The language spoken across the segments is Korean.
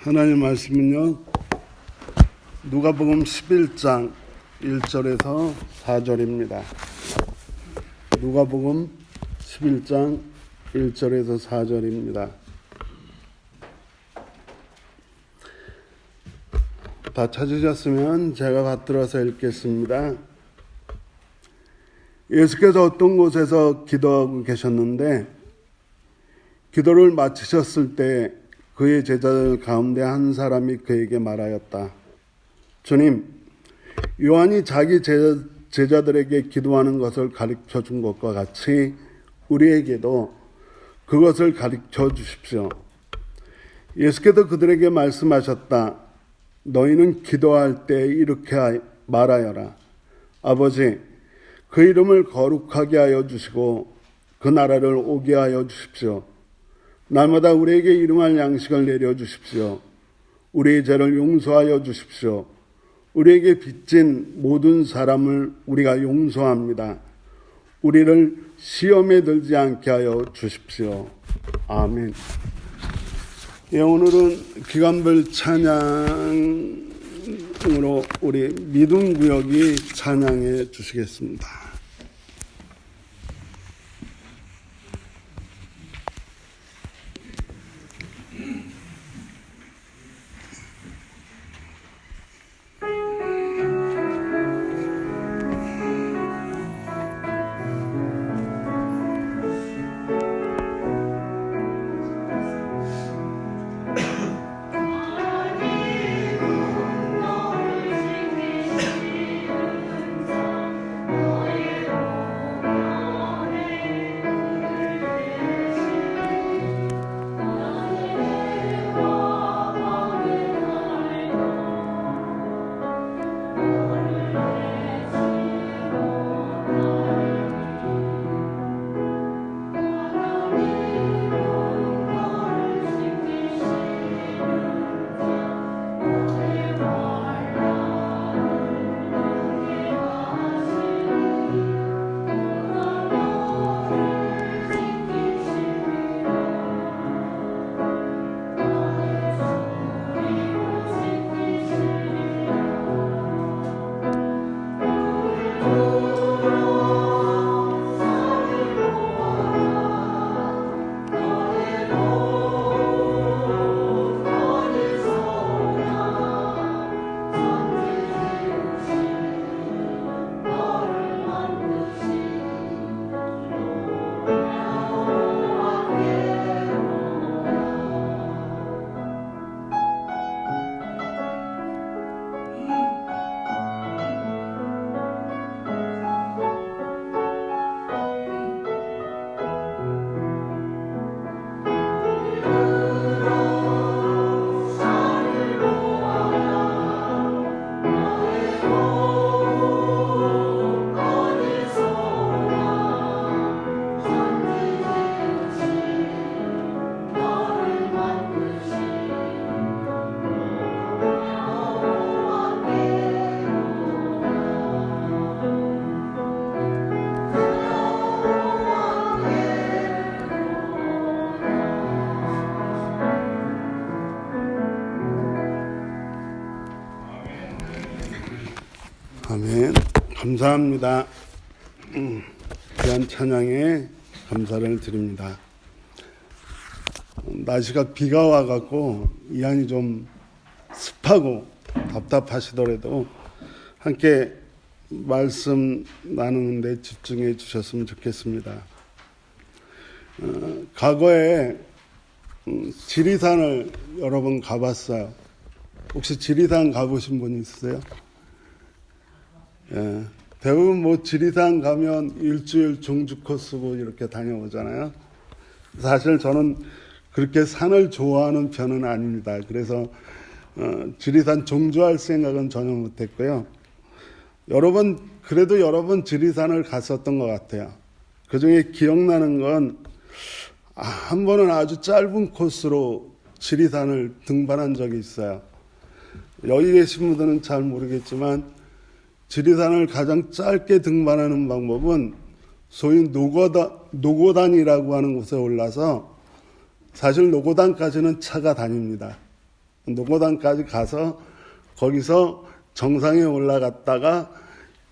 하나님 말씀은요, 누가복음 11장 1절에서 4절입니다. 누가복음 11장 1절에서 4절입니다. 다 찾으셨으면 제가 받들어서 읽겠습니다. 예수께서 어떤 곳에서 기도하고 계셨는데 기도를 마치셨을 때 그의 제자들 가운데 한 사람이 그에게 말하였다. 주님, 요한이 자기 제자들에게 기도하는 것을 가르쳐 준 것과 같이 우리에게도 그것을 가르쳐 주십시오. 예수께서 그들에게 말씀하셨다. 너희는 기도할 때 이렇게 말하여라. 아버지, 그 이름을 거룩하게 하여 주시고 그 나라를 오게 하여 주십시오. 날마다 우리에게 일용할 양식을 내려주십시오. 우리의 죄를 용서하여 주십시오. 우리에게 빚진 모든 사람을 우리가 용서합니다. 우리를 시험에 들지 않게 하여 주십시오. 아멘. 예, 오늘은 기간별 찬양으로 우리 믿음 구역이 찬양해 주시겠습니다. 아멘. 감사합니다. 귀한 찬양에 감사를 드립니다. 날씨가 비가 와갖고 이안이 좀 습하고 답답하시더라도 함께 말씀 나누는데 집중해 주셨으면 좋겠습니다. 과거에 지리산을 여러 번 가봤어요. 혹시 지리산 가보신 분 있으세요? 예, 대부분 지리산 가면 일주일 중주 코스고 이렇게 다녀오잖아요. 사실 저는 그렇게 산을 좋아하는 편은 아닙니다. 그래서 지리산 종주할 생각은 전혀 못했고요. 그래도 여러 번 지리산을 갔었던 것 같아요. 그 중에 기억나는 건 한 번은 아주 짧은 코스로 지리산을 등반한 적이 있어요. 여기 계신 분들은 잘 모르겠지만 지리산을 가장 짧게 등반하는 방법은 소위 노고단이라고 하는 곳에 올라서 사실 노고단까지는 차가 다닙니다. 노고단까지 가서 거기서 정상에 올라갔다가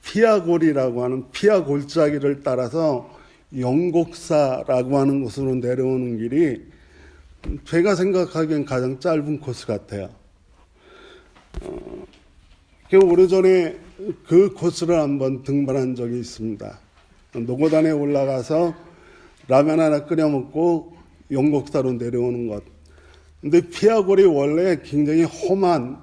피아골이라고 하는 피아 골짜기를 따라서 영곡사라고 하는 곳으로 내려오는 길이 제가 생각하기엔 가장 짧은 코스 같아요. 오래전에 그 코스를 한번 등반한 적이 있습니다. 노고단에 올라가서 라면 하나 끓여 먹고 영곡사로 내려오는 것. 근데 피아골이 원래 굉장히 험한,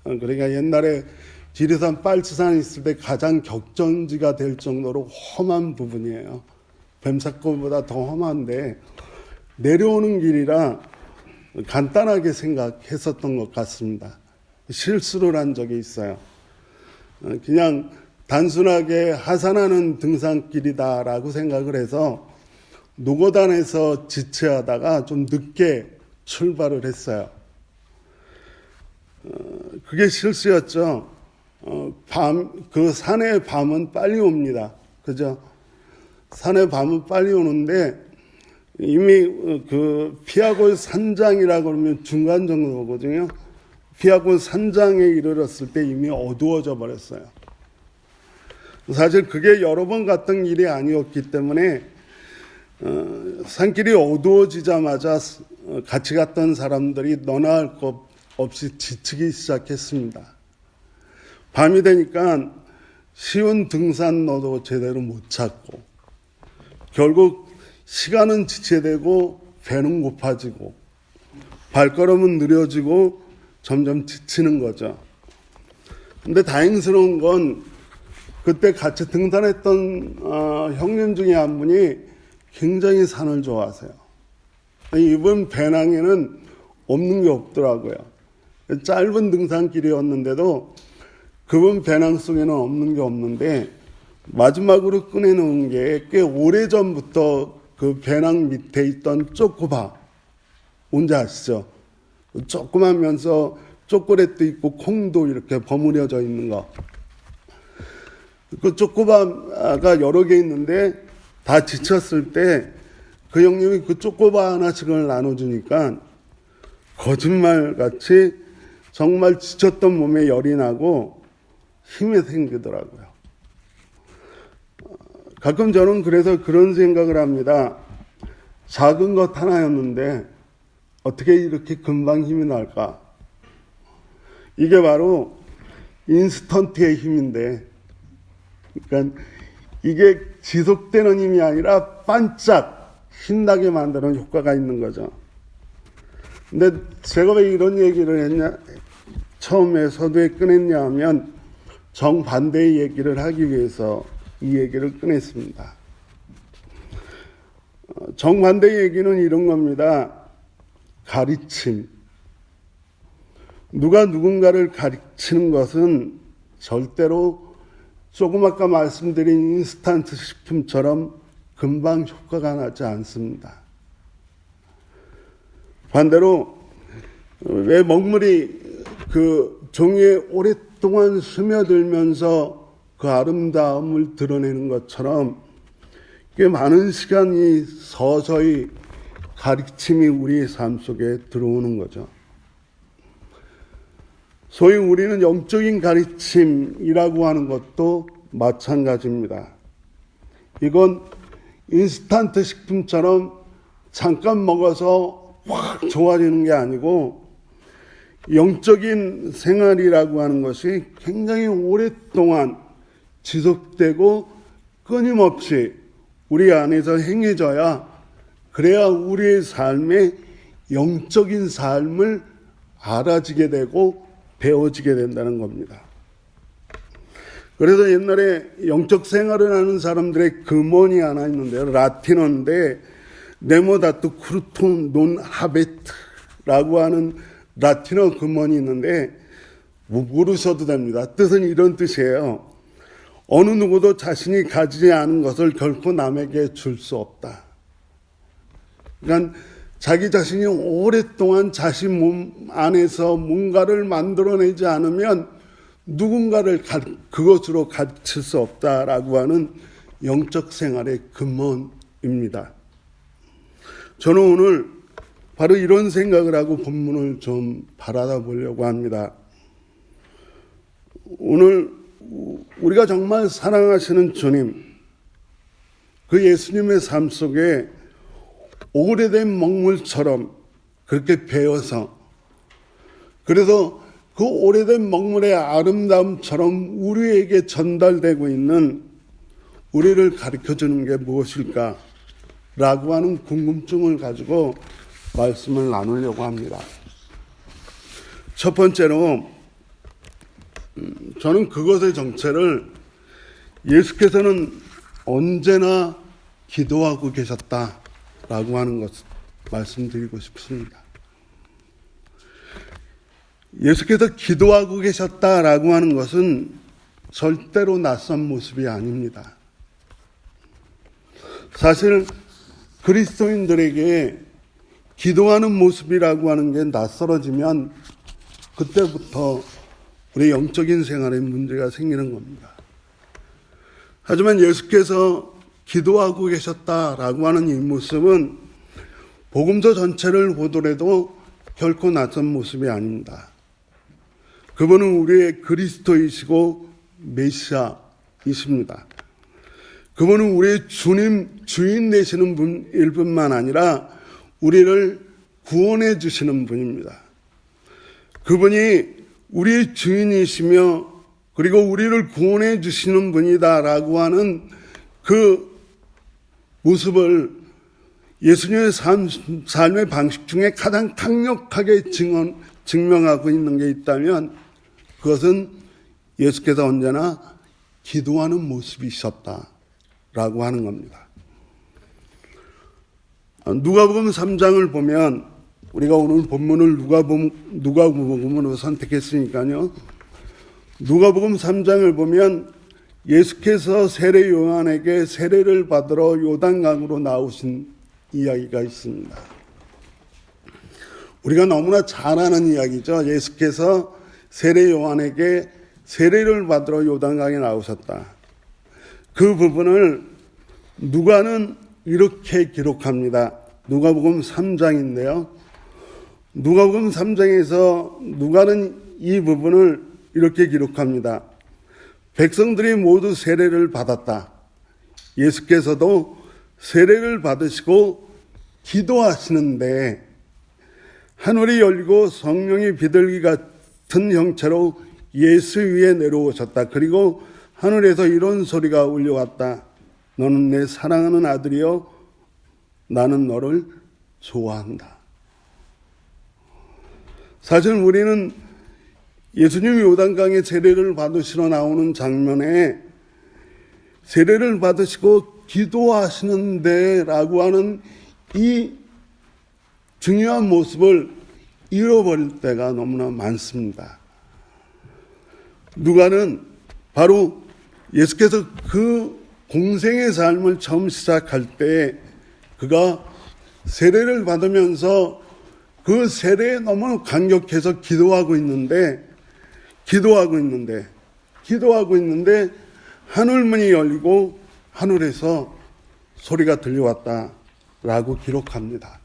그러니까 옛날에 지리산 빨치산 있을 때 가장 격전지가 될 정도로 험한 부분이에요. 뱀사골보다 더 험한데 내려오는 길이라 간단하게 생각했었던 것 같습니다. 실수를 한 적이 있어요. 그냥 단순하게 하산하는 등산길이다라고 생각을 해서 노고단에서 지체하다가 좀 늦게 출발을 했어요. 그게 실수였죠. 그 산의 밤은 빨리 옵니다. 그죠? 산의 밤은 빨리 오는데 이미 그 피아골 산장이라고 그러면 중간 정도거든요. 피아골 산장에 이르렀을 때 이미 어두워져 버렸어요. 사실 그게 여러 번 갔던 일이 아니었기 때문에 산길이 어두워지자마자 같이 갔던 사람들이 너나 할 것 없이 지치기 시작했습니다. 밤이 되니까 쉬운 등산로도 제대로 못 찾고 결국 시간은 지체되고 배는 고파지고 발걸음은 느려지고 점점 지치는 거죠. 근데 다행스러운 건 그때 같이 등산했던 형님 중에 한 분이 굉장히 산을 좋아하세요. 이번 배낭에는 없는 게 없더라고요. 짧은 등산길이었는데도 그분 배낭 속에는 없는 게 없는데 마지막으로 꺼내놓은 게 꽤 오래전부터 그 배낭 밑에 있던 쪼꼬바, 뭔지 아시죠? 조그마면서 초콜릿도 있고 콩도 이렇게 버무려져 있는 거. 그 쪼꼬바가 여러 개 있는데 다 지쳤을 때 그 형님이 그 쪼꼬바 하나씩을 나눠주니까 거짓말같이 정말 지쳤던 몸에 열이 나고 힘이 생기더라고요. 가끔 저는 그래서 그런 생각을 합니다. 작은 것 하나였는데 어떻게 이렇게 금방 힘이 날까? 이게 바로 인스턴트의 힘인데, 그러니까 이게 지속되는 힘이 아니라 반짝 신나게 만드는 효과가 있는 거죠. 근데 제가 왜 이런 얘기를 했냐, 처음에 서두에 꺼냈냐 하면 정반대의 얘기를 하기 위해서 이 얘기를 꺼냈습니다. 정반대의 얘기는 이런 겁니다. 가르침. 누가 누군가를 가르치는 것은 절대로 조금 아까 말씀드린 인스턴트 식품처럼 금방 효과가 나지 않습니다. 반대로 왜 먹물이 그 종이에 오랫동안 스며들면서 그 아름다움을 드러내는 것처럼 꽤 많은 시간이 서서히 가르침이 우리의 삶 속에 들어오는 거죠. 소위 우리는 영적인 가르침이라고 하는 것도 마찬가지입니다. 이건 인스턴트 식품처럼 잠깐 먹어서 확 좋아지는 게 아니고 영적인 생활이라고 하는 것이 굉장히 오랫동안 지속되고 끊임없이 우리 안에서 행해져야 그래야 우리의 삶의 영적인 삶을 알아지게 되고 배워지게 된다는 겁니다. 그래서 옛날에 영적 생활을 하는 사람들의 금언이 하나 있는데요. 라틴어인데 네모다투 크루톤 논 하베트라고 하는 라틴어 금언이 있는데 모르셔도 됩니다. 뜻은 이런 뜻이에요. 어느 누구도 자신이 가지지 않은 것을 결코 남에게 줄 수 없다. 그러니까 자기 자신이 오랫동안 자신 몸 안에서 뭔가를 만들어내지 않으면 누군가를 그것으로 가르칠 수 없다라고 하는 영적 생활의 근본입니다. 저는 오늘 바로 이런 생각을 하고 본문을 좀 바라다 보려고 합니다. 오늘 우리가 정말 사랑하시는 주님, 그 예수님의 삶 속에 오래된 먹물처럼 그렇게 배어서, 그래서 그 오래된 먹물의 아름다움처럼 우리에게 전달되고 있는 우리를 가르쳐주는 게 무엇일까? 라고 하는 궁금증을 가지고 말씀을 나누려고 합니다. 첫 번째로 저는 그것의 정체를 예수께서는 언제나 기도하고 계셨다라고 하는 것을 말씀드리고 싶습니다. 예수께서 기도하고 계셨다라고 하는 것은 절대로 낯선 모습이 아닙니다. 사실 그리스도인들에게 기도하는 모습이라고 하는 게 낯설어지면 그때부터 우리 영적인 생활에 문제가 생기는 겁니다. 하지만 예수께서 기도하고 계셨다라고 하는 이 모습은 복음서 전체를 보더라도 결코 낯선 모습이 아닙니다. 그분은 우리의 그리스도이시고 메시아이십니다. 그분은 우리의 주인 되시는 분일 뿐만 아니라 우리를 구원해 주시는 분입니다. 그분이 우리의 주인이시며 그리고 우리를 구원해 주시는 분이다라고 하는 그 모습을 예수님의 삶의 방식 중에 가장 강력하게 증명하고 있는 게 있다면 그것은 예수께서 언제나 기도하는 모습이셨다라고 하는 겁니다. 누가복음 3장을 보면 우리가 오늘 본문을 누가복음으로 선택했으니까요. 누가복음 3장을 보면 예수께서 세례 요한에게 세례를 받으러 요단강으로 나오신 이야기가 있습니다. 우리가 너무나 잘 아는 이야기죠. 예수께서 세례 요한에게 세례를 받으러 요단강에 나오셨다. 그 부분을 누가는 이렇게 기록합니다. 누가복음 3장인데요. 누가복음 3장에서 누가는 이 부분을 이렇게 기록합니다. 백성들이 모두 세례를 받았다. 예수께서도 세례를 받으시고 기도하시는데 하늘이 열리고 성령이 비둘기 같은 형체로 예수 위에 내려오셨다. 그리고 하늘에서 이런 소리가 울려왔다. 너는 내 사랑하는 아들이요 나는 너를 좋아한다. 사실 우리는 예수님이 요단강에 세례를 받으시러 나오는 장면에 세례를 받으시고 기도하시는데 라고 하는 이 중요한 모습을 잃어버릴 때가 너무나 많습니다. 누가는 바로 예수께서 그 공생의 삶을 처음 시작할 때 그가 세례를 받으면서 그 세례에 너무 감격해서 기도하고 있는데 하늘문이 열리고 하늘에서 소리가 들려왔다라고 기록합니다.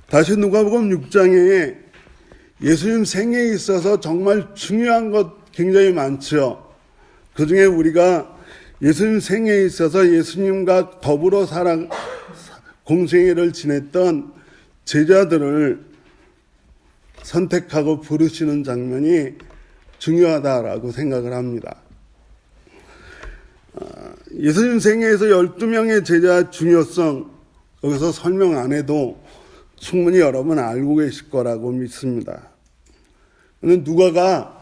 다시 누가복음 6장에 예수님 생애에 있어서 정말 중요한 것 굉장히 많죠. 그중에 우리가 예수님 생애에 있어서 예수님과 더불어 공생애를 지냈던 제자들을 선택하고 부르시는 장면이 중요하다라고 생각을 합니다. 예수님 생애에서 12명의 제자 중요성 여기서 설명 안 해도 충분히 여러분 알고 계실 거라고 믿습니다. 누가가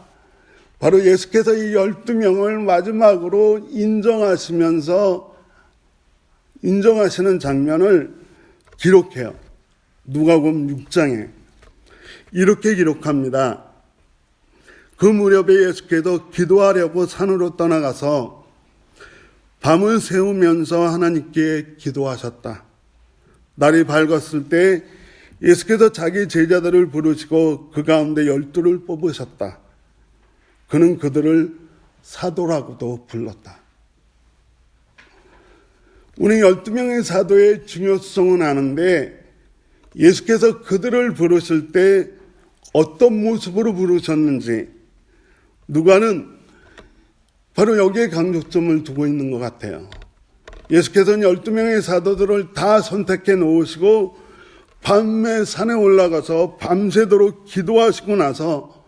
바로 예수께서 이 12명을 마지막으로 인정하시는 장면을 기록해요. 누가복음 6장에 이렇게 기록합니다. 그 무렵에 예수께서 기도하려고 산으로 떠나가서 밤을 새우면서 하나님께 기도하셨다. 날이 밝았을 때 예수께서 자기 제자들을 부르시고 그 가운데 12를 뽑으셨다. 그는 그들을 사도라고도 불렀다. 우리 12명의 사도의 중요성은 아는데 예수께서 그들을 부르실 때 어떤 모습으로 부르셨는지 누가는 바로 여기에 강조점을 두고 있는 것 같아요. 예수께서는 12명의 사도들을 다 선택해 놓으시고 밤에 산에 올라가서 밤새도록 기도하시고 나서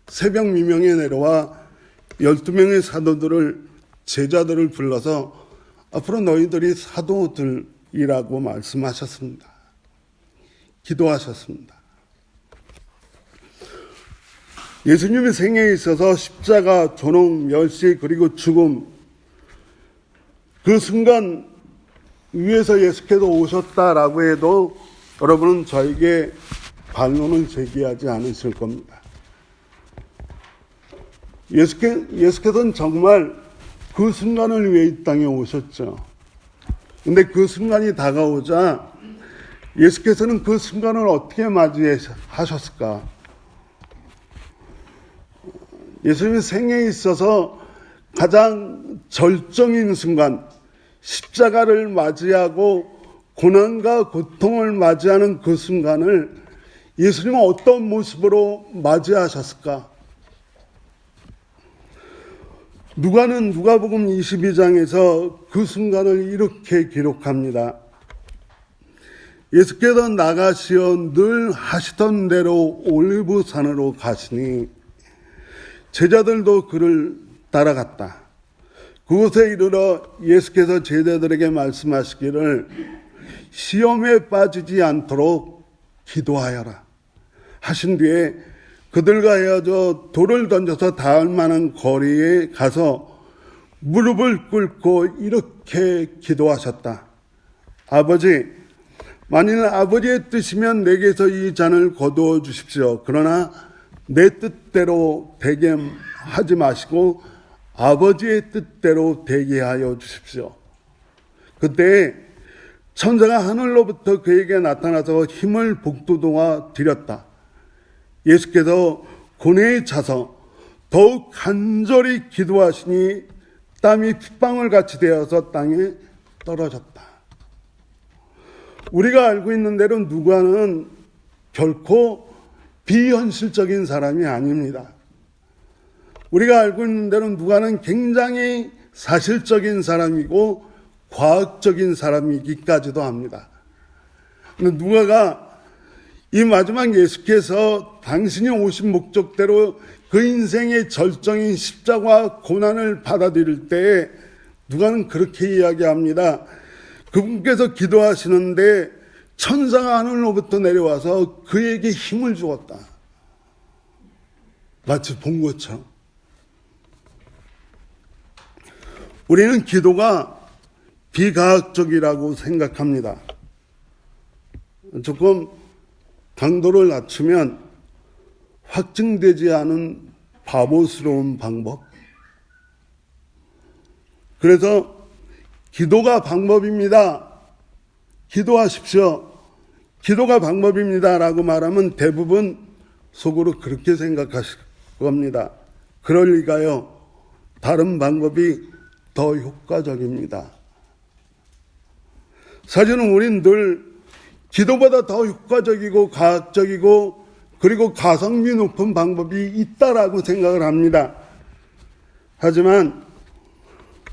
새벽 미명에 내려와 12명의 사도들을, 제자들을 불러서 앞으로 너희들이 사도들이라고 말씀하셨습니다. 기도하셨습니다. 예수님의 생애에 있어서 십자가, 조롱, 멸시, 그리고 죽음, 그 순간 위에서 예수께서 오셨다라고 해도 여러분은 저에게 반론을 제기하지 않으실 겁니다. 예수께서는 정말 그 순간을 위해 이 땅에 오셨죠. 근데 그 순간이 다가오자 예수께서는 그 순간을 어떻게 맞이하셨을까? 예수님의 생애에 있어서 가장 절정인 순간, 십자가를 맞이하고 고난과 고통을 맞이하는 그 순간을 예수님은 어떤 모습으로 맞이하셨을까? 누가는 누가복음 22장에서 그 순간을 이렇게 기록합니다. 예수께서 나가시어 늘 하시던 대로 올리브산으로 가시니 제자들도 그를 따라갔다. 그곳에 이르러 예수께서 제자들에게 말씀하시기를 시험에 빠지지 않도록 기도하여라 하신 뒤에 그들과 헤어져 돌을 던져서 닿을 만한 거리에 가서 무릎을 꿇고 이렇게 기도하셨다. 아버지, 만일 아버지의 뜻이면 내게서 이 잔을 거두어 주십시오. 그러나 내 뜻대로 되게 하지 마시고 아버지의 뜻대로 되게 하여 주십시오. 그때 천사가 하늘로부터 그에게 나타나서 힘을 복돋아 드렸다. 예수께서 고뇌에 차서 더욱 간절히 기도하시니 땀이 핏방울같이 되어서 땅에 떨어졌다. 우리가 알고 있는 대로 누가는 결코 비현실적인 사람이 아닙니다. 우리가 알고 있는 대로 누가는 굉장히 사실적인 사람이고 과학적인 사람이기까지도 합니다. 근데 누가가 이 마지막 예수께서 당신이 오신 목적대로 그 인생의 절정인 십자가 고난을 받아들일 때 누가는 그렇게 이야기합니다. 그분께서 기도하시는데 천사가 하늘로부터 내려와서 그에게 힘을 주었다. 마치 본 것처럼. 우리는 기도가 비과학적이라고 생각합니다. 조금 강도를 낮추면 확증되지 않은 바보스러운 방법. 그래서 기도가 방법입니다. 기도하십시오. 기도가 방법입니다. 라고 말하면 대부분 속으로 그렇게 생각하실 겁니다. 그럴 리가요. 다른 방법이 더 효과적입니다. 사실은 우린 늘 기도보다 더 효과적이고 과학적이고 그리고 가성비 높은 방법이 있다라고 생각을 합니다. 하지만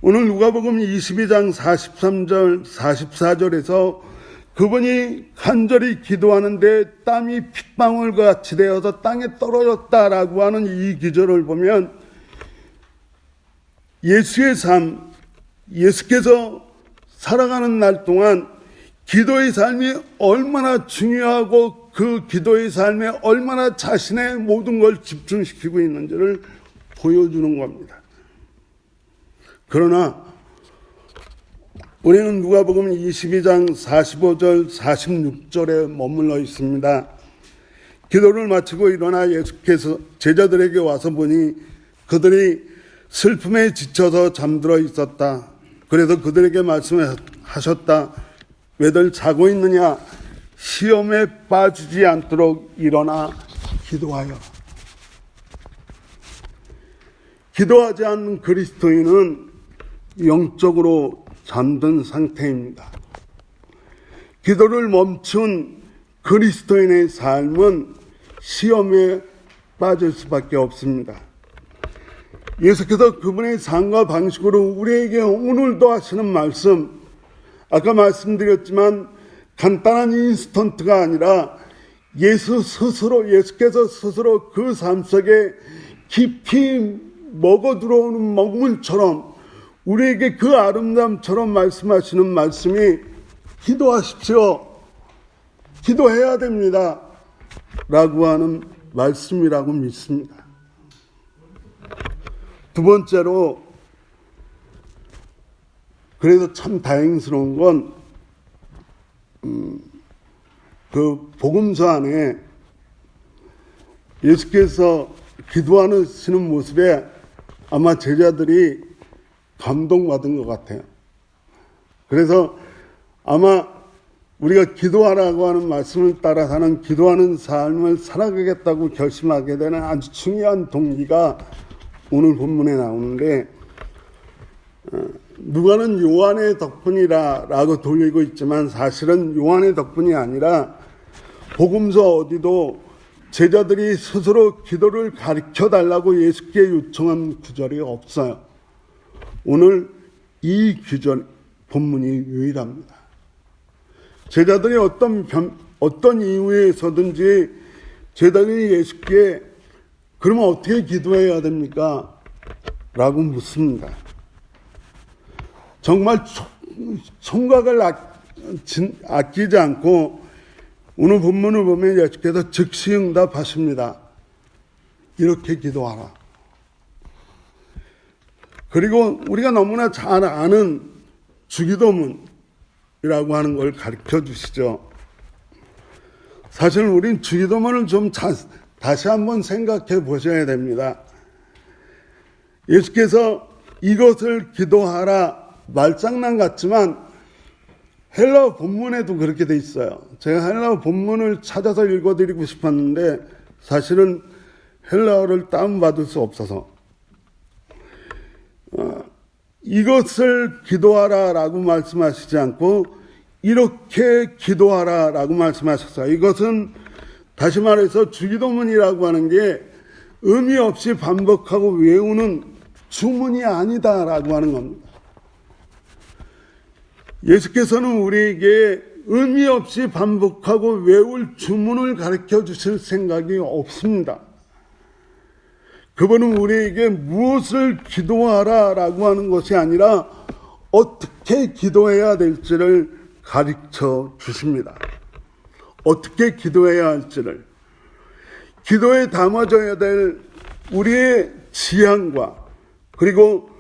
오늘 누가복음 22장 43절 44절에서 그분이 간절히 기도하는데 땀이 핏방울같이 되어서 땅에 떨어졌다라고 하는 이 기절을 보면 예수의 삶, 예수께서 살아가는 날 동안 기도의 삶이 얼마나 중요하고 그 기도의 삶에 얼마나 자신의 모든 걸 집중시키고 있는지를 보여주는 겁니다. 그러나 우리는 누가복음 22장 45절 46절에 머물러 있습니다. 기도를 마치고 일어나 예수께서 제자들에게 와서 보니 그들이 슬픔에 지쳐서 잠들어 있었다. 그래서 그들에게 말씀하셨다. 왜들 자고 있느냐? 시험에 빠지지 않도록 일어나 기도하여. 기도하지 않는 그리스도인은 영적으로 잠든 상태입니다. 기도를 멈춘 그리스도인의 삶은 시험에 빠질 수밖에 없습니다. 예수께서 그분의 삶과 방식으로 우리에게 오늘도 하시는 말씀, 아까 말씀드렸지만 간단한 인스턴트가 아니라 예수께서 스스로 그 삶 속에 깊이 먹어 들어오는 먹물처럼 우리에게 그 아름다움처럼 말씀하시는 말씀이 기도하십시오. 기도해야 됩니다. 라고 하는 말씀이라고 믿습니다. 두 번째로, 그래도 참 다행스러운 건, 그 복음서 안에 예수께서 기도하시는 모습에 아마 제자들이 감동받은 것 같아요. 그래서 아마 우리가 기도하라고 하는 말씀을 따라 사는 기도하는 삶을 살아가겠다고 결심하게 되는 아주 중요한 동기가 오늘 본문에 나오는데, 누가는 요한의 덕분이라고 돌리고 있지만 사실은 요한의 덕분이 아니라 복음서 어디도 제자들이 스스로 기도를 가르쳐 달라고 예수께 요청한 구절이 없어요. 오늘 이 본문이 유일합니다. 제자들이 어떤 이유에서든지 제자들이 예수께 그러면 어떻게 기도해야 됩니까? 라고 묻습니다. 정말 총각을 아끼지 않고 오늘 본문을 보면 예수께서 즉시 응답하십니다. 이렇게 기도하라. 그리고 우리가 너무나 잘 아는 주기도문이라고 하는 걸 가르쳐 주시죠. 사실 우린 주기도문을 좀 다시 한번 생각해 보셔야 됩니다. 예수께서 이것을 기도하라 말장난 같지만 헬라어 본문에도 그렇게 돼 있어요. 제가 헬라어 본문을 찾아서 읽어드리고 싶었는데 사실은 헬라어를 다운받을 수 없어서 이것을 기도하라라고 말씀하시지 않고 이렇게 기도하라라고 말씀하셨어요. 이것은 다시 말해서 주기도문이라고 하는 게 의미 없이 반복하고 외우는 주문이 아니다라고 하는 겁니다. 예수께서는 우리에게 의미 없이 반복하고 외울 주문을 가르쳐 주실 생각이 없습니다. 그분은 우리에게 무엇을 기도하라라고 하는 것이 아니라 어떻게 기도해야 될지를 가르쳐 주십니다. 어떻게 기도해야 할지를, 기도에 담아져야 될 우리의 지향과 그리고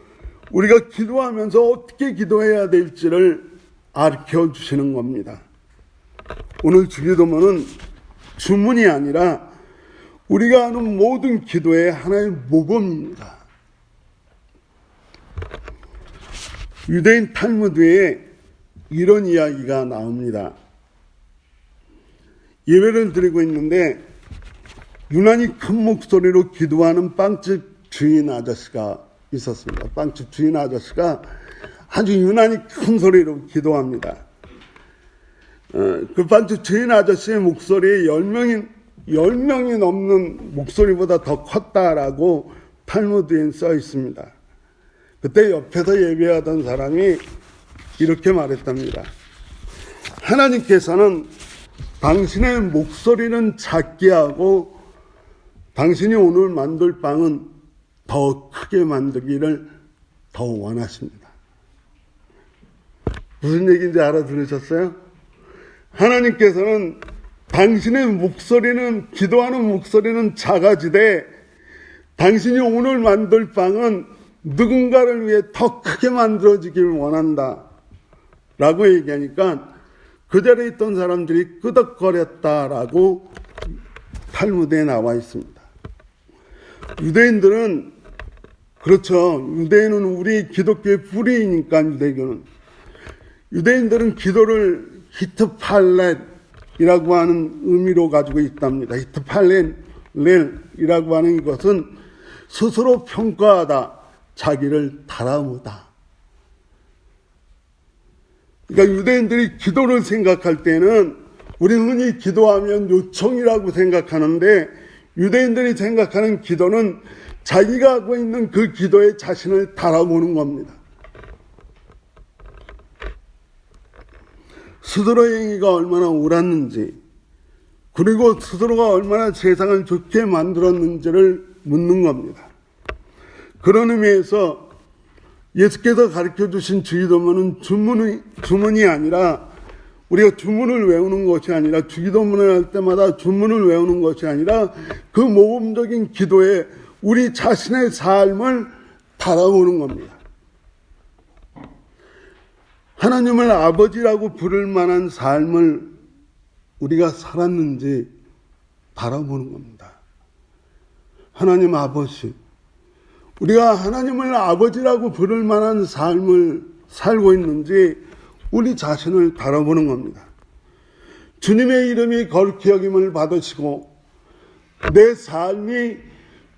우리가 기도하면서 어떻게 기도해야 될지를 가르쳐 주시는 겁니다. 오늘 주기도문은 주문이 아니라 우리가 하는 모든 기도의 하나의 모범입니다. 유대인 탈무드에 이런 이야기가 나옵니다. 예배를 드리고 있는데 유난히 큰 목소리로 기도하는 빵집 주인 아저씨가 있었습니다. 빵집 주인 아저씨가 아주 유난히 큰 소리로 기도합니다. 그 빵집 주인 아저씨의 목소리 10명이 넘는 목소리보다 더 컸다라고 탈무드에 써 있습니다. 그때 옆에서 예배하던 사람이 이렇게 말했답니다. 하나님께서는 당신의 목소리는 작게 하고 당신이 오늘 만들 빵은 더 크게 만들기를 더 원하십니다. 무슨 얘기인지 알아들으셨어요? 하나님께서는 당신의 목소리는, 기도하는 목소리는 작아지되 당신이 오늘 만들 빵은 누군가를 위해 더 크게 만들어지길 원한다 라고 얘기하니까 그 자리에 있던 사람들이 끄덕거렸다라고 탈무드에 나와 있습니다. 유대인들은 그렇죠. 유대인은 우리 기독교의 뿌리이니까 유대인들은 기도를 히트팔렛이라고 하는 의미로 가지고 있답니다. 히트팔렛이라고 하는 이것은 스스로 평가하다, 자기를 달아오다. 그러니까 유대인들이 기도를 생각할 때는 우리는 흔히 기도하면 요청이라고 생각하는데 유대인들이 생각하는 기도는 자기가 하고 있는 그 기도에 자신을 달아보는 겁니다. 스스로의 행위가 얼마나 옳았는지, 그리고 스스로가 얼마나 세상을 좋게 만들었는지를 묻는 겁니다. 그런 의미에서 예수께서 가르쳐 주신 주기도문은 주문이 아니라, 우리가 주문을 외우는 것이 아니라, 주기도문을 할 때마다 주문을 외우는 것이 아니라 그 모범적인 기도에 우리 자신의 삶을 바라보는 겁니다. 하나님을 아버지라고 부를 만한 삶을 우리가 살았는지 바라보는 겁니다. 하나님 아버지, 우리가 하나님을 아버지라고 부를 만한 삶을 살고 있는지 우리 자신을 바라보는 겁니다. 주님의 이름이 거룩히 여김을 받으시고 내 삶이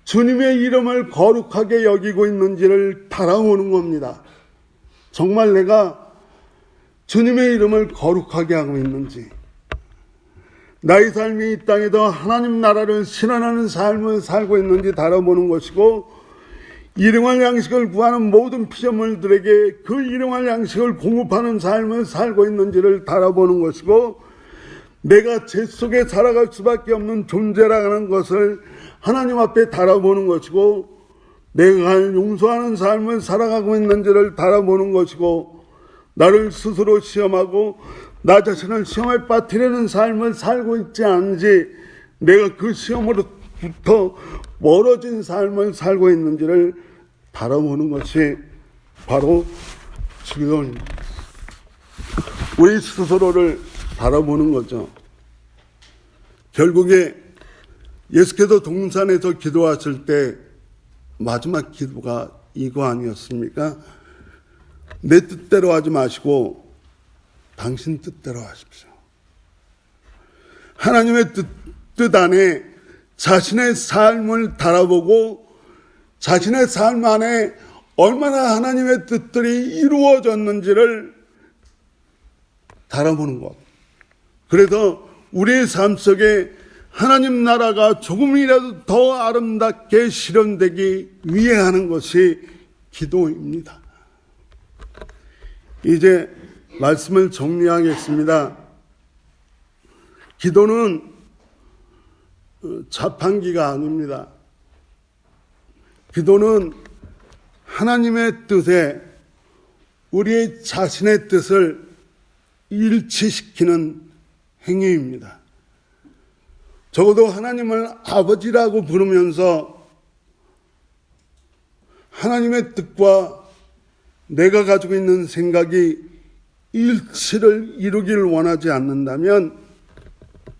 주님의 이름을 거룩하게 여기고 있는지를 바라보는 겁니다. 정말 내가 주님의 이름을 거룩하게 하고 있는지, 나의 삶이 이 땅에서 하나님 나라를 실현하는 삶을 살고 있는지 바라보는 것이고, 일용할 양식을 구하는 모든 피조물들에게 그 일용할 양식을 공급하는 삶을 살고 있는지를 바라보는 것이고, 내가 죄 속에 살아갈 수밖에 없는 존재라는 것을 하나님 앞에 바라보는 것이고, 내가 용서하는 삶을 살아가고 있는지를 바라보는 것이고, 나를 스스로 시험하고 나 자신을 시험에 빠뜨리는 삶을 살고 있지 않은지, 내가 그 시험으로부터 멀어진 삶을 살고 있는지를 바라보는 것이 바로 주기도문입니다. 우리 스스로를 바라보는 거죠. 결국에 예수께서 동산에서 기도하실 때 마지막 기도가 이거 아니었습니까? 내 뜻대로 하지 마시고 당신 뜻대로 하십시오. 하나님의 뜻 안에 자신의 삶을 바라보고 자신의 삶 안에 얼마나 하나님의 뜻들이 이루어졌는지를 바라보는 것. 그래서 우리의 삶 속에 하나님 나라가 조금이라도 더 아름답게 실현되기 위해 하는 것이 기도입니다. 이제 말씀을 정리하겠습니다. 기도는 자판기가 아닙니다. 기도는 하나님의 뜻에 우리의 자신의 뜻을 일치시키는 행위입니다. 적어도 하나님을 아버지라고 부르면서 하나님의 뜻과 내가 가지고 있는 생각이 일치를 이루기를 원하지 않는다면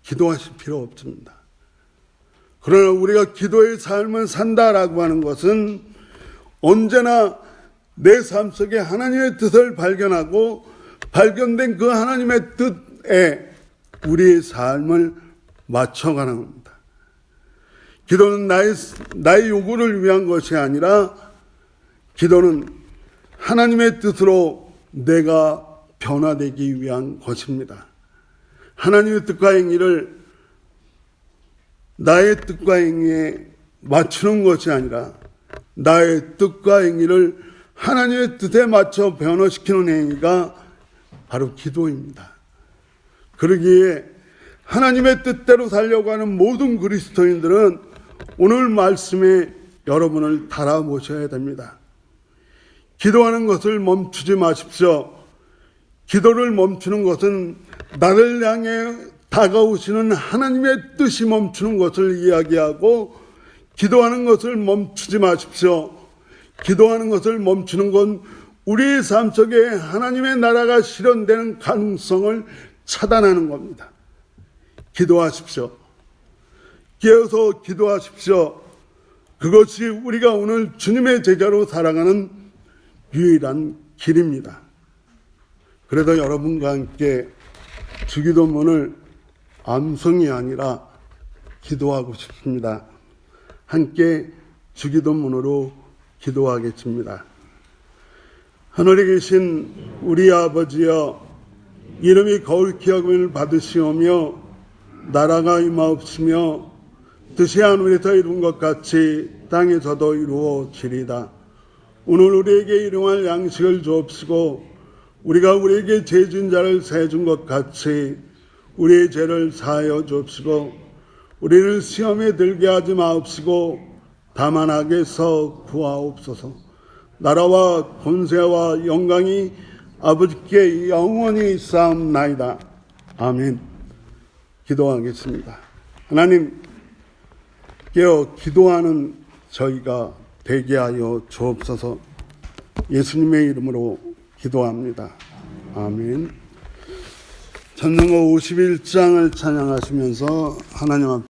기도하실 필요 없습니다. 그러나 우리가 기도의 삶을 산다라고 하는 것은 언제나 내 삶 속에 하나님의 뜻을 발견하고 발견된 그 하나님의 뜻에 우리의 삶을 맞춰가는 겁니다. 기도는 나의 요구를 위한 것이 아니라 기도는 하나님의 뜻으로 내가 변화되기 위한 것입니다. 하나님의 뜻과 행위를 나의 뜻과 행위에 맞추는 것이 아니라 나의 뜻과 행위를 하나님의 뜻에 맞춰 변화시키는 행위가 바로 기도입니다. 그러기에 하나님의 뜻대로 살려고 하는 모든 그리스도인들은 오늘 말씀에 여러분을 달아보셔야 됩니다. 기도하는 것을 멈추지 마십시오. 기도를 멈추는 것은 나를 향해 다가오시는 하나님의 뜻이 멈추는 것을 이야기하고, 기도하는 것을 멈추지 마십시오. 기도하는 것을 멈추는 건 우리의 삶 속에 하나님의 나라가 실현되는 가능성을 차단하는 겁니다. 기도하십시오. 깨어서 기도하십시오. 그것이 우리가 오늘 주님의 제자로 살아가는 유일한 길입니다. 그래서 여러분과 함께 주기도문을 암송이 아니라 기도하고 싶습니다. 함께 주기도문으로 기도하겠습니다. 하늘에 계신 우리 아버지여, 이름이 거울 기업을 받으시오며 나라가 임하옵시며 뜻이 하늘에서 이룬 것 같이 땅에서도 이루어지리다. 오늘 우리에게 일용할 양식을 주옵시고 우리가 우리에게 죄진 자를 사해준 것 같이 우리의 죄를 사하여 주옵시고 우리를 시험에 들게 하지 마옵시고 다만 악에서 구하옵소서. 나라와 권세와 영광이 아버지께 영원히 있사옵나이다. 아멘. 기도하겠습니다. 하나님, 깨어 기도하는 저희가 되게 하여 주옵소서. 예수님의 이름으로 기도합니다. 아멘. 전능거 51장을 찬양하시면서 하나님 앞에